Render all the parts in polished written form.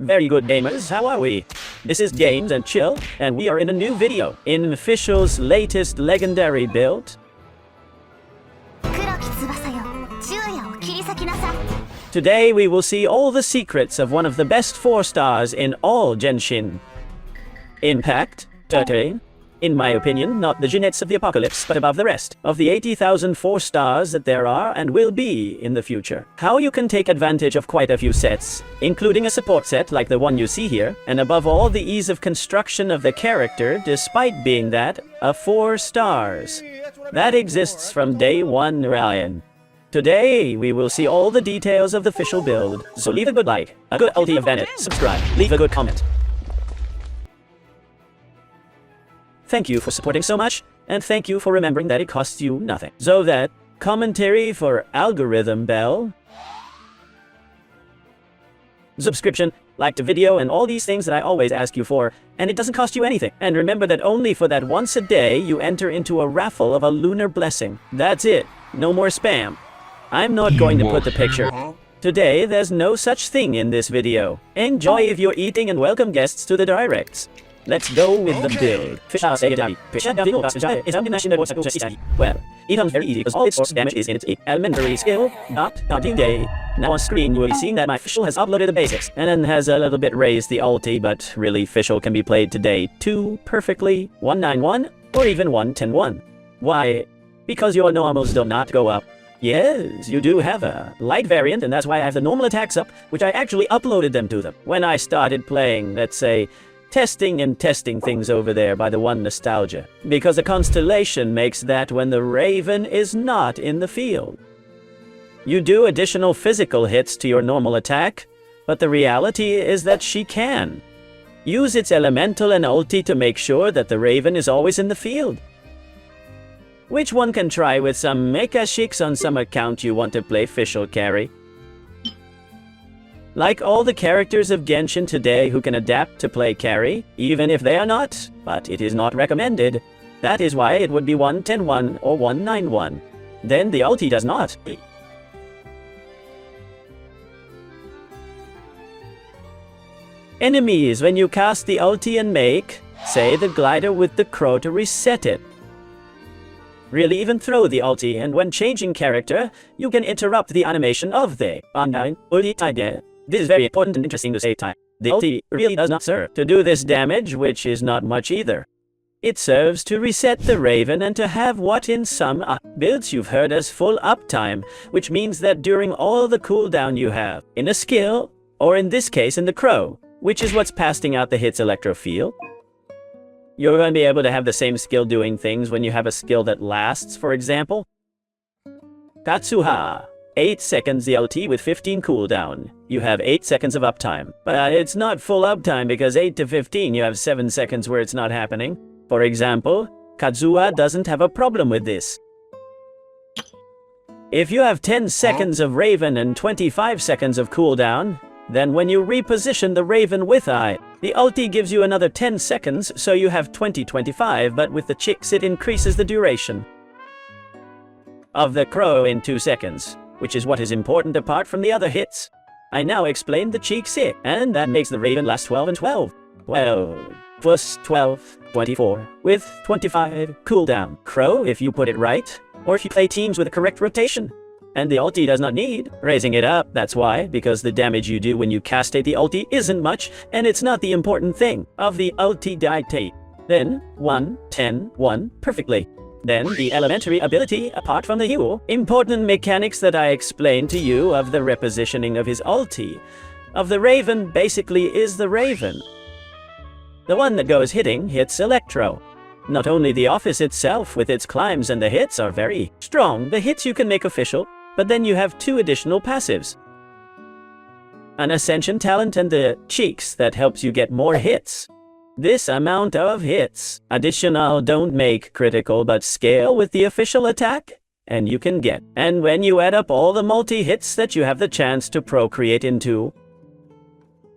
Very good gamers, how are we? This is Games and Chill, and we are in a new video in FISCHL's latest legendary build. Today we will see all the secrets of one of the best 4 stars in all Genshin. Impact, Terrain. In my opinion, not the Genets of the Apocalypse, but above the rest of the 80,000 4 stars that there are and will be in the future. How you can take advantage of quite a few sets, including a support set like the one you see here, and above all the ease of construction of the character despite being that, a 4 stars. That exists from day 1, Ryan. Today, we will see all the details of the FISCHL build, so leave a good like, a good ulti of Bennett, subscribe, leave a good comment. Thank you for supporting so much, and thank you for remembering that it costs you nothing. So that, commentary for Algorithm Bell, subscription, like the video, and all these things that I always ask you for, and it doesn't cost you anything. And remember that only for that once a day, you enter into a raffle of a lunar blessing. That's it. No more spam. I'm not going to put the picture. Today, there's no such thing in this video. Enjoy if you're eating and welcome guests to the directs. Let's go with the build. Well, it comes very easy because all its source damage is in its elementary skill, day. Now on screen you will be seeing that my FISCHL has uploaded the basics, and then has a little bit raised the ulti, but really FISCHL can be played today too perfectly, 191 or even 110-1. Why? Because your normals do not go up. Yes, you do have a light variant, and that's why I have the normal attacks up, which I actually uploaded them to them when I started playing, let's say, testing things over there by the one nostalgia. Because a constellation makes that when the Raven is not in the field. You do additional physical hits to your normal attack, but the reality is that she can use its elemental and ulti to make sure that the Raven is always in the field. Which one can try with some mecha sheiks on some account you want to play FISCHL carry. Like all the characters of Genshin today who can adapt to play carry, even if they are not, but it is not recommended. That is why it would be 110-1 or 191. Then the ulti does not. Enemies, when you cast the ulti and make, say the glider with the crow to reset it. Really even throw the ulti, and when changing character, you can interrupt the animation of the online ulti time. This is very important and interesting to save time. The ulti really does not serve to do this damage, which is not much either. It serves to reset the Raven and to have what in some builds you've heard as full uptime, which means that during all the cooldown you have in a skill, or in this case in the crow, which is what's passing out the hits electro field, you're going to be able to have the same skill doing things when you have a skill that lasts, for example. Katsuha. 8 seconds the LT with 15 cooldown. You have 8 seconds of uptime. But it's not full uptime because 8 to 15 you have 7 seconds where it's not happening. For example, Kazuha doesn't have a problem with this. If you have 10 seconds of Raven and 25 seconds of cooldown, then when you reposition the Raven with the ulti gives you another 10 seconds, so you have 20-25, but with the chicks it increases the duration of the crow in 2 seconds. Which is what is important apart from the other hits. I now explained the cheeks hit, and that makes the Raven last 12 and 12. Well, plus 12, 24, with 25 cooldown. Crow if you put it right, or if you play teams with a correct rotation. And the ulti does not need raising it up, that's why, because the damage you do when you castate the ulti isn't much, and it's not the important thing of the ulti dictate. Then, 1, 10, 1, perfectly. Then, the elementary ability, apart from the heal, important mechanics that I explained to you of the repositioning of his ulti, of the Raven basically is the Raven. The one that goes hitting hits Electro. Not only the office itself with its climbs and the hits are very strong, the hits you can make official, but then you have 2 additional passives. An Ascension talent and the cheeks that helps you get more hits. This amount of hits, additional don't make critical but scale with the official attack, and you can get. And when you add up all the multi-hits that you have the chance to procreate into,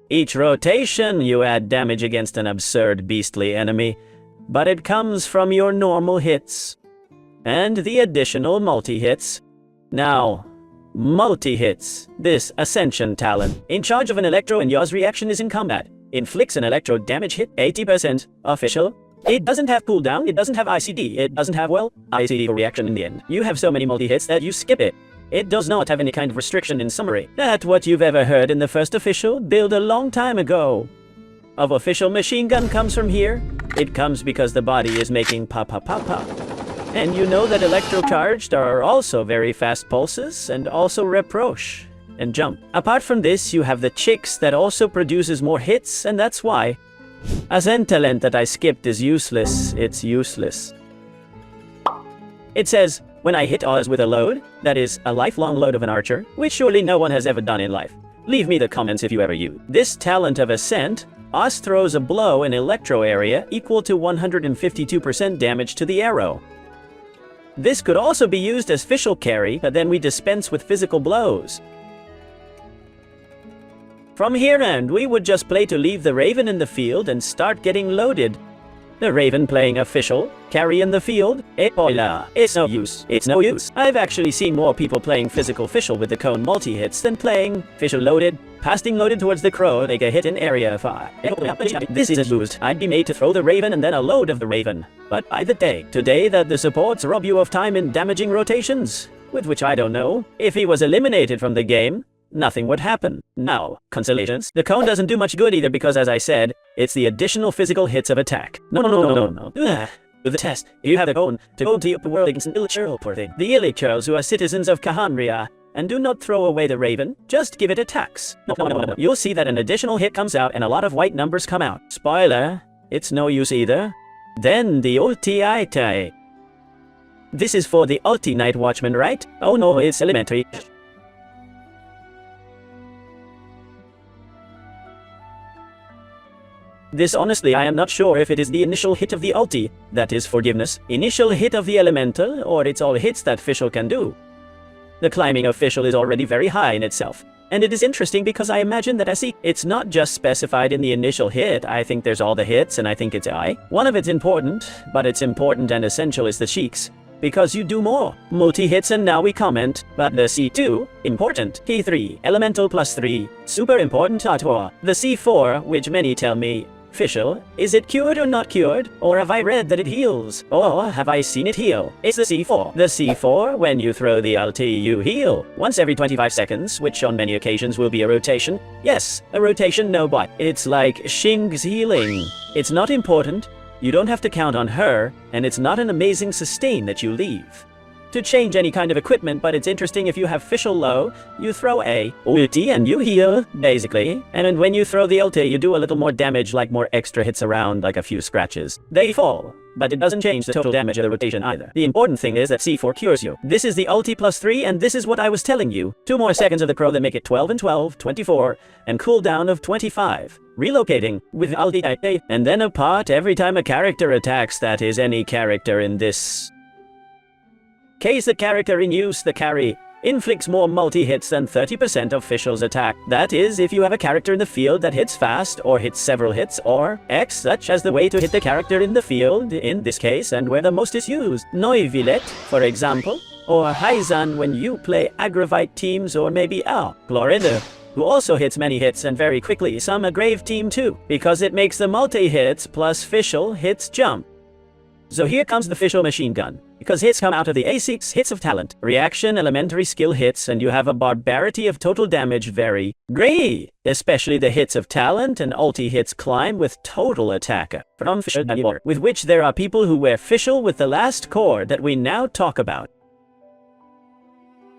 each rotation you add damage against an absurd beastly enemy, but it comes from your normal hits, and the additional multi-hits. Now, Multi-hits. This Ascension talent, in charge of an electro and yours reaction is in combat. Inflicts an electro damage hit 80%. Official. It doesn't have cooldown, it doesn't have ICD, it doesn't have, well, ICD for reaction in the end. You have so many multi-hits that you skip it. It does not have any kind of restriction in summary. That's what you've ever heard in the first official, built a long time ago. Of official machine gun comes from here. It comes because the body is making pop pop pop pop. And you know that electrocharged are also very fast pulses and also reproche and jump. Apart from this, you have the chicks that also produces more hits, and that's why a Zen talent that I skipped is useless. It's useless. It says, when I hit Oz with a load, that is, a lifelong load of an archer, which surely no one has ever done in life. Leave me the comments if you ever use. This talent of Ascent, Oz throws a blow in electro area equal to 152% damage to the arrow. This could also be used as FISCHL carry, but then we dispense with physical blows. From here and we would just play to leave the Raven in the field and start getting loaded. The Raven playing a FISCHL carry in the field? It's no use. It's no use. I've actually seen more people playing physical FISCHL with the cone multi-hits than playing FISCHL loaded, casting loaded towards the crow, take a hit in area 5. This is a boost. I'd be made to throw the Raven and then a load of the Raven. But by the day, today that the supports rob you of time in damaging rotations, with which I don't know. If he was eliminated from the game, nothing would happen. Now, Constellations, the cone doesn't do much good either because, as I said, it's the additional physical hits of attack. No. With the test, you have the cone to go to the upper world against an Illichurl, poor thing. The Illichurls who are citizens of Kahanria, and do not throw away the Raven, just give it attacks. No. You'll see that an additional hit comes out and a lot of white numbers come out. Spoiler, it's no use either. Then the ulti. This is for the ulti Night Watchman, right? Oh no, it's elementary. This honestly I am not sure if it is the initial hit of the ulti, that is forgiveness, initial hit of the elemental, or it's all hits that FISCHL can do. The climbing of FISCHL is already very high in itself. And it is interesting because I imagine that it's not just specified in the initial hit. I think there's all the hits and I think it's I. One of it's important, but it's important and essential is the cheeks. Because you do more multi-hits and now we comment, but the C2, important, T3, elemental plus 3, super important Tator. The C4, which many tell me, FISCHL, is it cured or not cured? Or have I read that it heals? Or have I seen it heal? It's the C4. The C4, when you throw the ulti, you heal. Once every 25 seconds, which on many occasions will be a rotation. Yes, a rotation, no but. It's like Xing's healing. It's not important. You don't have to count on her, and it's not an amazing sustain that you leave to change any kind of equipment, but it's interesting if you have FISCHL low, you throw a ulti and you heal, basically. And when you throw the ulti, you do a little more damage, like more extra hits around, like a few scratches. They fall, but it doesn't change the total damage of the rotation either. The important thing is that C4 cures you. This is the ulti plus 3, and this is what I was telling you. 2 more seconds of the crow that make it 12 and 12, 24, and cooldown of 25. Relocating with ulti, and then a part every time a character attacks, that is any character in this case. The character in use, the carry, inflicts more multi-hits than 30% of FISCHL's attack. That is, if you have a character in the field that hits fast, or hits several hits, or X, such as the way to hit the character in the field, in this case, and where the most is used. Noivillet, for example, or Haizan when you play Agravite teams, or maybe Glorida, who also hits many hits and very quickly, some a Grave team too, because it makes the multi-hits plus FISCHL hits jump. So here comes the FISCHL machine gun. Because hits come out of the A6 hits of talent, reaction, elementary skill hits, and you have a barbarity of total damage very great. Especially the hits of talent and ulti hits climb with total attack from FISCHL, with which there are people who wear FISCHL with the last core that we now talk about.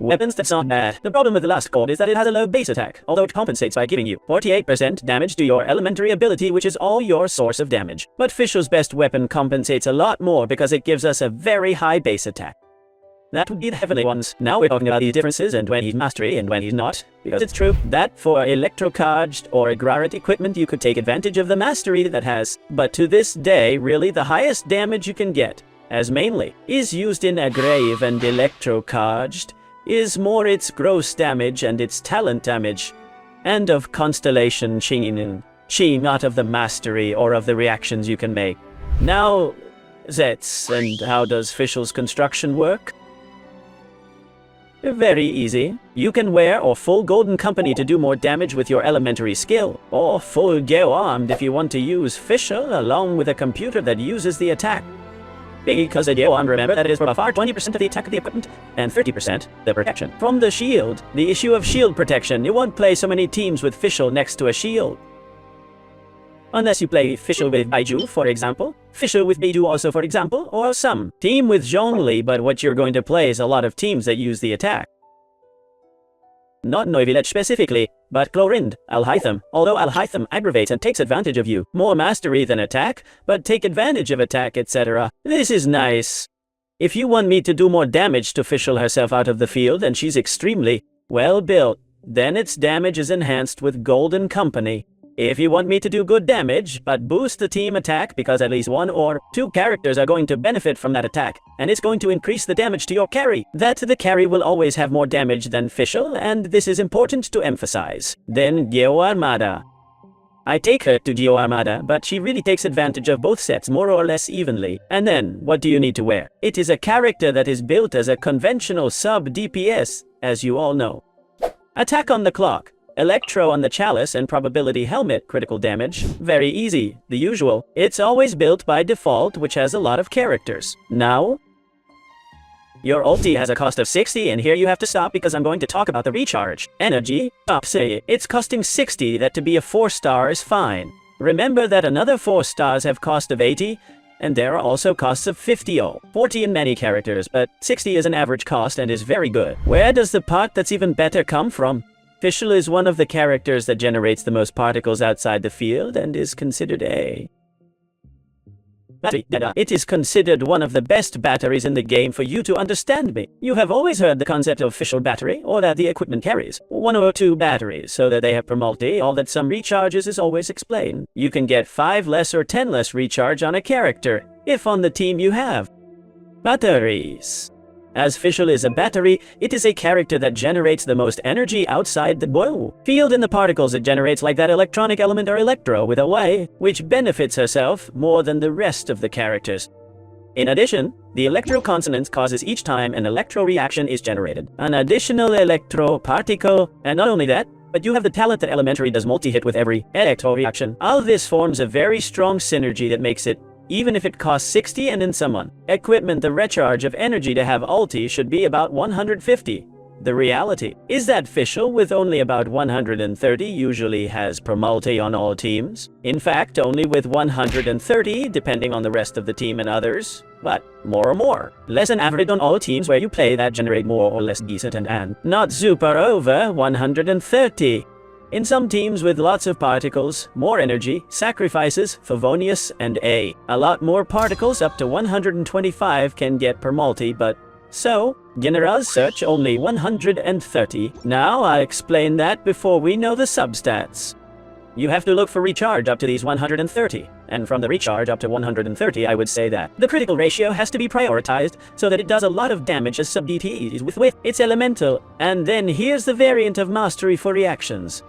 Weapons, that's not bad. The problem with the last core is that it has a low base attack, although it compensates by giving you 48% damage to your elementary ability, which is all your source of damage. But FISCHL's best weapon compensates a lot more because it gives us a very high base attack. That would be the heavenly ones. Now we're talking about these differences and when he's mastery and when he's not. Because it's true that for electrocharged or agraric equipment you could take advantage of the mastery that has. But to this day, really the highest damage you can get, as mainly is used in aggrave and electrocharged, is more its gross damage and its talent damage, and of constellation chi, not of the mastery or of the reactions you can make. Now, Zets, and how does FISCHL's construction work? Very easy. You can wear or full Golden Company to do more damage with your elementary skill, or full Geo Armed if you want to use FISCHL along with a computer that uses the attack. Because a Geo Armed, remember that it is for far 20% of the attack of the equipment, and 30% the protection. From the shield, the issue of shield protection, you won't play so many teams with FISCHL next to a shield. Unless you play FISCHL with Baiju, for example, FISCHL with Baiju also, for example, or some team with Zhongli, but what you're going to play is a lot of teams that use the attack. Not Noivilet specifically, but Chlorind, Alhaitham, although Alhaitham aggravates and takes advantage of you. More mastery than attack, but take advantage of attack, etc. This is nice. If you want me to do more damage to FISCHL herself out of the field and she's extremely well built, then its damage is enhanced with Golden Company. If you want me to do good damage, but boost the team attack because at least one or two characters are going to benefit from that attack, and it's going to increase the damage to your carry, that the carry will always have more damage than FISCHL, and this is important to emphasize. Then Geo Armada. I take her to Geo Armada, but she really takes advantage of both sets more or less evenly. And then, what do you need to wear? It is a character that is built as a conventional sub-DPS, as you all know. Attack on the clock. Electro on the Chalice and Probability Helmet, critical damage. Very easy, the usual. It's always built by default, which has a lot of characters. Now, your ulti has a cost of 60, and here you have to stop because I'm going to talk about the recharge. Energy, stop say, it's costing 60, that to be a 4-star is fine. Remember that another 4 stars have cost of 80, and there are also costs of 50 or 40 in many characters, but 60 is an average cost and is very good. Where does the part that's even better come from? FISCHL is one of the characters that generates the most particles outside the field and is considered a battery. It is considered one of the best batteries in the game. For you to understand me, you have always heard the concept of FISCHL battery, or that the equipment carries 1 or 2 batteries, so that they have per multi, or that some recharges is always explained. You can get 5 less or 10 less recharge on a character, if on the team you have batteries. As FISCHL is a battery, it is a character that generates the most energy outside the field in the particles it generates, like that electronic element or electro with a Y, which benefits herself more than the rest of the characters. In addition, the electro consonance causes each time an electro reaction is generated an additional electro particle, and not only that, but you have the talent that elementary does multi-hit with every electro reaction. All this forms a very strong synergy that makes it, even if it costs 60 and in someone equipment, the recharge of energy to have ulti should be about 150. The reality is that FISCHL with only about 130 usually has per multi on all teams. In fact, only with 130 depending on the rest of the team and others, but more or more. Less than average on all teams where you play that generate more or less decent and not super over 130. In some teams with lots of particles, more energy, sacrifices, Favonius, and a lot more particles up to 125 can get per multi, but so, General's search only 130. Now I'll explain that before we know the substats. You have to look for recharge up to these 130, and from the recharge up to 130 I would say that the critical ratio has to be prioritized so that it does a lot of damage as sub-DTEs with its elemental, and then here's the variant of mastery for reactions.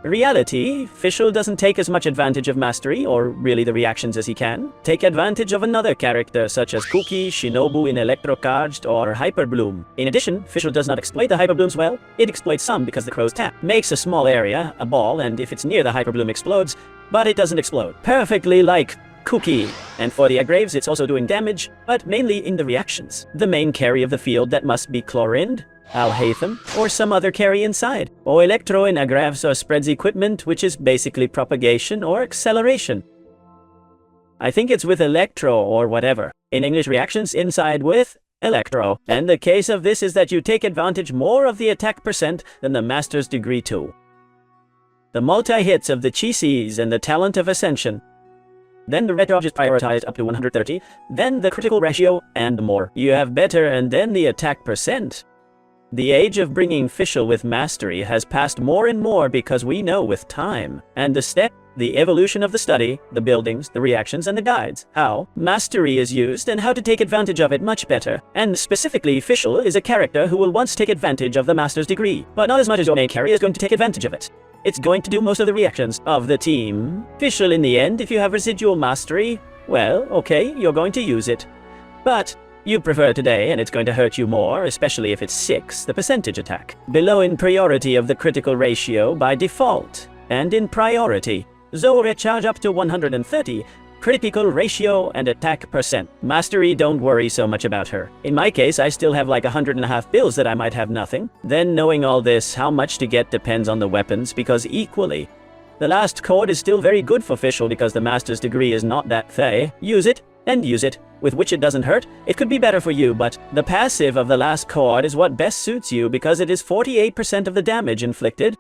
Reality, FISCHL doesn't take as much advantage of mastery, or really the reactions, as he can take advantage of another character such as Kuki, Shinobu in Electrocharged, or Hyperbloom. In addition, FISCHL does not exploit the Hyperblooms well. It exploits some because the crow's tap makes a small area, a ball, and if it's near the Hyperbloom explodes, but it doesn't explode perfectly like Kuki. And for the Agraves it's also doing damage, but mainly in the reactions. The main carry of the field that must be Chlorind, Alhaitham, or some other carry inside, or Electro in Agraves or spreads equipment, which is basically propagation or acceleration. I think it's with Electro or whatever. In English, reactions inside with Electro. And the case of this is that you take advantage more of the attack percent than the Master's Degree 2. The multi-hits of the Chi-Sees and the Talent of Ascension. Then the recharge is prioritized up to 130, then the critical ratio, and more. You have better, and then the attack percent. The age of bringing FISCHL with mastery has passed more and more because we know with time and the step, the evolution of the study, the buildings, the reactions, and the guides, how mastery is used and how to take advantage of it much better. And specifically, FISCHL is a character who will once take advantage of the Master's Degree, but not as much as your main carry is going to take advantage of it. It's going to do most of the reactions of the team. FISCHL in the end, if you have residual mastery, well, okay, you're going to use it. But you prefer today, and it's going to hurt you more, especially if it's 6, the percentage attack. Below in priority of the critical ratio by default, and in priority, Zora charge up to 130, critical ratio and attack percent. Mastery, don't worry so much about her. In my case, I still have like 100.5 bills that I might have nothing. Then knowing all this, how much to get depends on the weapons, because equally, the last chord is still very good for FISCHL because the master's degree is not that thick. Use it, and use it, with which it doesn't hurt. It could be better for you, but the passive of the last chord is what best suits you because it is 48% of the damage inflicted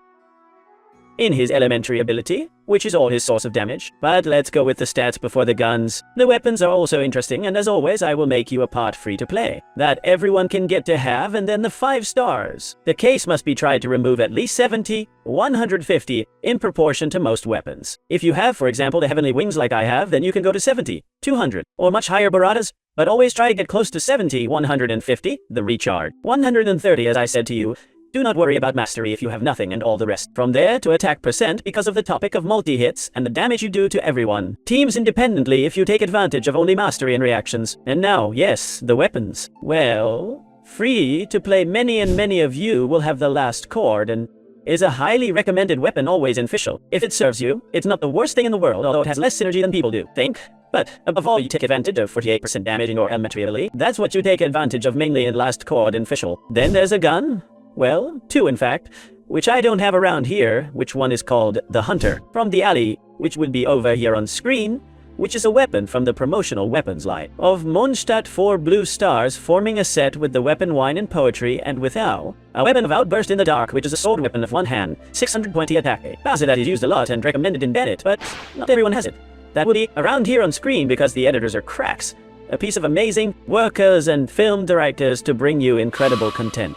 in his elementary ability, which is all his source of damage. But let's go with the stats before the guns. The weapons are also interesting, and as always, I will make you a part free to play that everyone can get to have, and then the 5 stars. The case must be tried to remove at least 70, 150 in proportion to most weapons. If you have, for example, the heavenly wings like I have, then you can go to 70, 200, or much higher baratas, but always try to get close to 70, 150, the recharge. 130, as I said to you. Do not worry about mastery if you have nothing and all the rest. From there to attack percent because of the topic of multi-hits and the damage you do to everyone. Teams independently if you take advantage of only mastery and reactions. And now, yes, the weapons. Well, free to play many and many of you will have the last chord and is a highly recommended weapon always in FISCHL. If it serves you, it's not the worst thing in the world, although it has less synergy than people do think. But above all, you take advantage of 48% damage in your elementary ability. That's what you take advantage of mainly in last chord in FISCHL. Then there's a gun. Well, 2 in fact, which I don't have around here, which one is called the Hunter, from the alley, which would be over here on screen, which is a weapon from the promotional weapons line of Mondstadt 4 blue stars forming a set with the weapon Wine and Poetry and without a weapon of Outburst in the Dark, which is a sword weapon of one hand, 620 attack. A passive that is used a lot and recommended in Bennett, but not everyone has it. That would be around here on screen because the editors are cracks. A piece of amazing workers and film directors to bring you incredible content.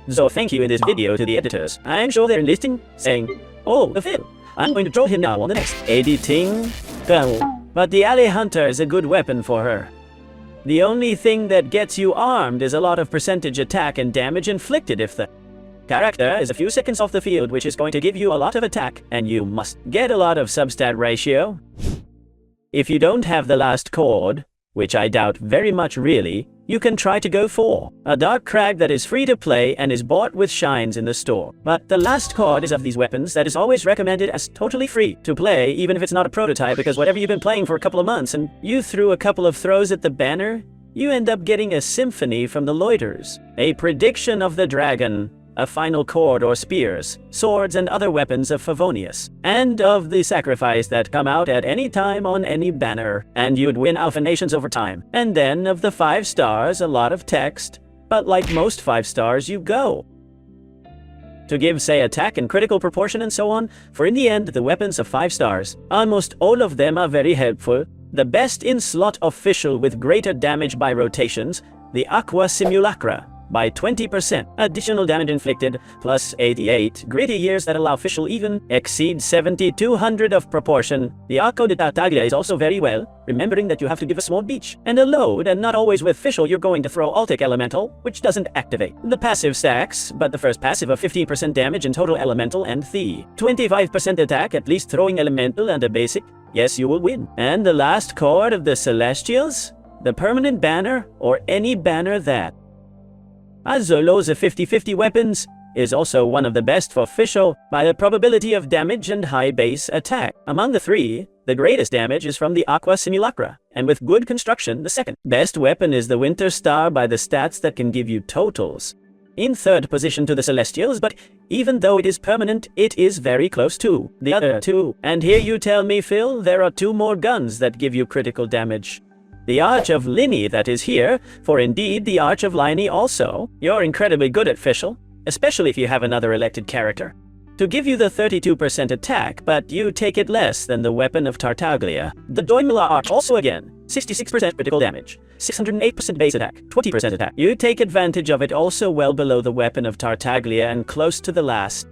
So thank you in this video to the editors. I'm sure they're listening, saying, oh, the film. I'm going to troll him now on the next editing film. But the alley hunter is a good weapon for her. The only thing that gets you armed is a lot of percentage attack and damage inflicted if the character is a few seconds off the field, which is going to give you a lot of attack, and you must get a lot of substat ratio. If you don't have the last chord, which I doubt very much really, you can try to go for a dark crag that is free to play and is bought with shines in the store. But the last chord is of these weapons that is always recommended as totally free to play, even if it's not a prototype, because whatever you've been playing for a couple of months and you threw a couple of throws at the banner, you end up getting a symphony from the loiters, a prediction of the dragon, a final chord or spears, swords and other weapons of Favonius, and of the sacrifice that come out at any time on any banner, and you'd win Alpha Nations over time. And then of the 5 stars, a lot of text, but like most 5 stars, you go to give, say, attack and critical proportion and so on, for in the end, the weapons of 5 stars, almost all of them are very helpful. The best in slot of FISCHL with greater damage by rotations, the Aqua Simulacra, by 20%. Additional damage inflicted, plus 88. Gritty years that allow FISCHL even exceed 7200 of proportion. The Arco de Tartaglia is also very well, remembering that you have to give a small beach and a load, and not always with FISCHL you're going to throw Altic Elemental, which doesn't activate. The passive stacks, but the first passive of 15% damage in total Elemental and the 25% attack, at least throwing Elemental and a basic, yes, you will win. And the last chord of the Celestials, the permanent banner, or any banner that as Zolo's 50-50 weapons, is also one of the best for FISCHL by the probability of damage and high base attack. Among the 3, the greatest damage is from the Aqua Simulacra, and with good construction, the second best weapon is the Winter Star by the stats that can give you totals. In 3rd position to the Celestials, but even though it is permanent, it is very close to the other 2. And here you tell me, Phil, there are 2 more guns that give you critical damage. The Arch of Linny that is here, for indeed the Arch of Linny also. You're incredibly good at FISCHL, especially if you have another elected character, to give you the 32% attack, but you take it less than the Weapon of Tartaglia. The Doimila Arch also again, 66% critical damage, 608% base attack, 20% attack. You take advantage of it also well below the Weapon of Tartaglia and close to the last.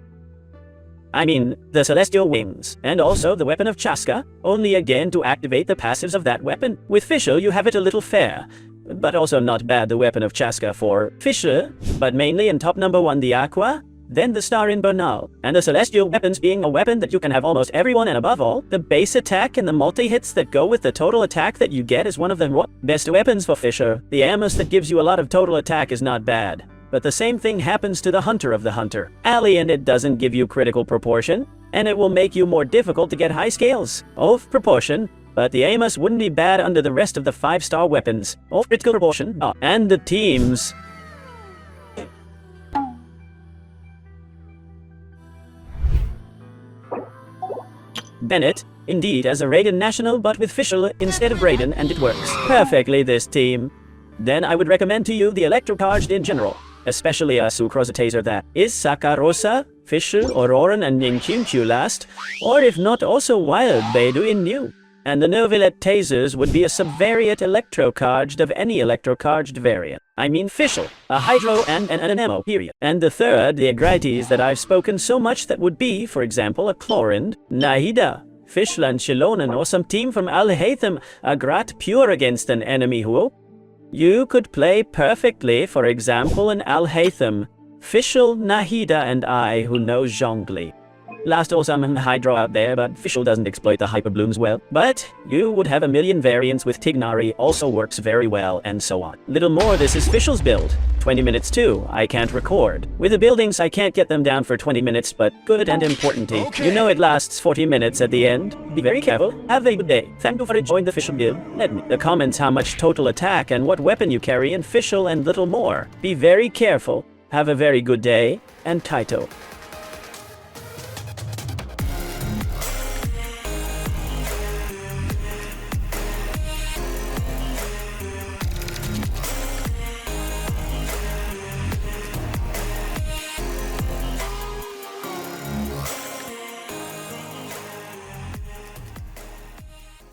I mean, the Celestial Wings, and also the Weapon of Chaska, only again to activate the passives of that weapon. With FISCHL you have it a little fair, but also not bad the Weapon of Chaska for FISCHL, but mainly in top number 1 the Aqua, then the star in Bernal, and the celestial weapons being a weapon that you can have almost everyone, and above all, the base attack and the multi-hits that go with the total attack that you get is one of the best weapons for FISCHL. The Armas that gives you a lot of total attack is not bad. But the same thing happens to the Hunter of the Hunter Alley, and it doesn't give you critical proportion, and it will make you more difficult to get high scales of proportion. But the Armas wouldn't be bad under the rest of the 5-star weapons of critical proportion. And the teams. Bennett, indeed, as a Raiden national, but with FISCHL instead of Raiden, and it works perfectly this team. Then I would recommend to you the Electrocharged in general, especially a Sucrositaser that is Sakarosa, FISCHL, Auroran, and Ninkyunchu last, or if not also Wild Beidou in new. And the Novelet Tasers would be a Subvariate Electrocharged of any Electrocharged variant. I mean FISCHL, a Hydro and an Anemo, period. And the third, the Agrites that I've spoken so much, that would be, for example, a Chlorind, Nahida, FISCHL and Shilonan, or some team from Al-Haytham, Agrat pure against an enemy who you could play perfectly, for example, an Al-Haytham, FISCHL, Nahida, and I who knows Zhongli. Last also I'm a Hydro out there, but FISCHL doesn't exploit the hyperblooms well. But you would have a million variants with Tignari, also works very well, and so on. Little more, this is FISCHL's build. 20 minutes too, I can't record. With the buildings I can't get them down for 20 minutes, but good and important. Okay. You know it lasts 40 minutes at the end. Be very careful. Have a good day. Thank you for joining the FISCHL build. Let me the comments how much total attack and what weapon you carry in FISCHL and little more. Be very careful. Have a very good day, and Taito.